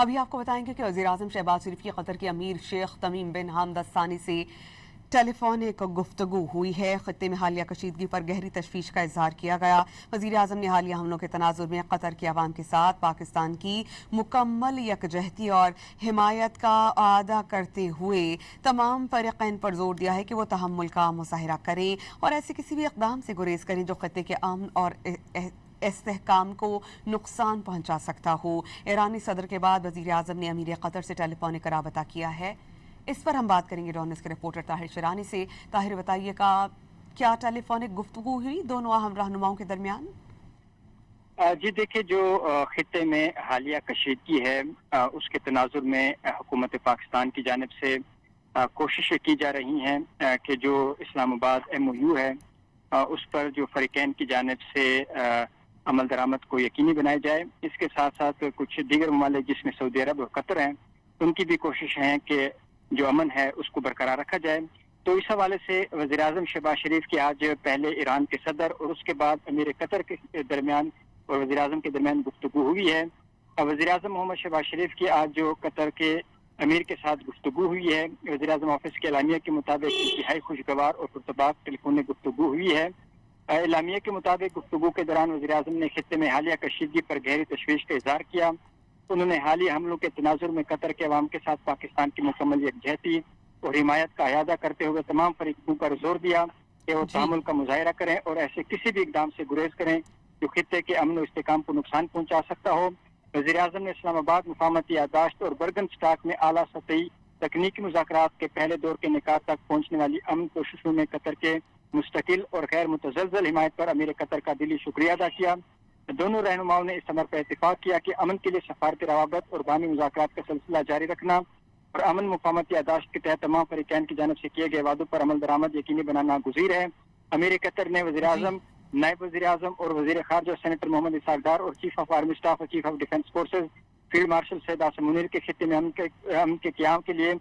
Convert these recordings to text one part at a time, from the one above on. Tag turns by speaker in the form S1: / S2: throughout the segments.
S1: अभी आपको बताएंगे कि वज़ीर-ए-आज़म शहबाज शरीफ की कतर के अमीर शेख तमीम बिन हमद अल थानी से टेलीफोनिक गुफ्तगू हुई है। खत्ते में हालिया कशीदगी पर गहरी तशवीश का इजहार किया गया। वज़ीर-ए-आज़म ने हालिया हमलों के तनाजुर में कतर की आवाम के साथ पाकिस्तान की मुकम्मल यकजहती और हिमायत का वादा करते हुए तमाम फ़रीक़ैन पर जोर दिया है कि वो तहम्मुल का मुज़ाहिरा करें और ऐसे किसी भी इक़दाम से गुरेज करें जो खत्ते के अमन और इस्तेहकाम को नुकसान पहुंचा सकता हो। ईरानी सदर के बाद वज़ीर-ए-आज़म ने अमीर कतर से टेलीफोनिक राबता किया है। इस पर हम बात करेंगे डॉन न्यूज़ के रिपोर्टर ताहिर शिरानी से। ताहिर, बताइएगा क्या टेलीफोनिक गुफ्तगू हुई दोनों अहम रहनुमाओं के दरमियान?
S2: जी देखिए, जो खित्ते में हालिया कशीदगी है उसके तनाजुर में हुकूमत पाकिस्तान की जानिब से कोशिशें की जा रही हैं कि जो इस्लामाबाद MOU है उस पर जो फ़रीक़ैन की जानिब से अमल दरामद को यकीनी बनाया जाए। इसके साथ साथ कुछ दीगर ममालिक जिसमें सऊदी अरब और कतर हैं, उनकी भी कोशिश है कि जो अमन है उसको बरकरार रखा जाए। तो इस हवाले से वज़ीर-ए-आज़म शहबाज शरीफ की आज पहले ईरान के सदर और उसके बाद अमीर कतर के दरमियान और वज़ीर-ए-आज़म के दरमियान गुफ्तगू हुई है। वज़ीर-ए-आज़म मोहम्मद शहबाज शरीफ की आज जो कतर के अमीर के साथ गुफ्तगू हुई है, वज़ीर-ए-आज़म ऑफिस के एलामिया के मुताबिक इंतहाई खुशगवार और पुरतबाक टेलीफोनिक गुफ्तगू हुई है। एलामिया के मुताबिक गुफ्तगू के दौरान वज़ीर-ए-आज़म ने खित्ते में हालिया कशीदगी पर गहरी तशवीश का इज़हार किया। उन्होंने हालिया हमलों के तनाजुर में कतर के अवाम के साथ पाकिस्तान की मुकम्मल यकजहती और हिमायत का अयादा करते हुए तमाम फरीकों पर जोर दिया कि वो तहम्मुल का मुजाहिरा करें और ऐसे किसी भी इक़दाम से गुरेज करें जो खित्ते के अमन और इस्तेहकाम को नुकसान पहुंचा सकता हो। वज़ीर-ए-आज़म ने इस्लामाबाद मुफाहमती याददाश्त और बर्गन स्टाक में आला सतही तकनीकी मुज़ाकरात के पहले दौर के निकात तक पहुंचने वाली अमन कोशिशों में कतर के मुस्तकिल और गैर मुतज़लज़ल हिमायत पर अमीर कतर का दिली शुक्रिया अदा किया। दोनों रहनुमाओं ने इस अमर पर इत्तेफाक किया कि अमन के लिए सफारती रवाबत और बानी मुज़ाकरात का सिलसिला जारी रखना और अमन मुफाहमती याददाश्त के तहत तमाम फरीक़ैन की जानिब से किए गए वादों पर अमल दरामद यकीनी बनाना गुज़ीर है। अमीर कतर ने वज़ीर-ए-आज़म, नायब वज़ीर-ए-आज़म और वज़ीर ख़ारजा सेनेटर मोहम्मद इसहाक़ डार और चीफ ऑफ आर्मी स्टाफ और chief of defence forces field marshal Syed Asim Munir के खित्ते में अमन के क़याम के लिए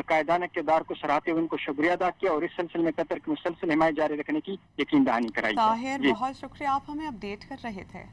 S2: कायदाना किरदार को सराहते हुए उनको शुक्रिया अदा किया और इस सिलसिले में कतर की मुसलसल हिमायत जारी रखने की यकीन दहानी कराई।
S1: ताहिर, बहुत शुक्रिया, आप हमें अपडेट कर रहे थे।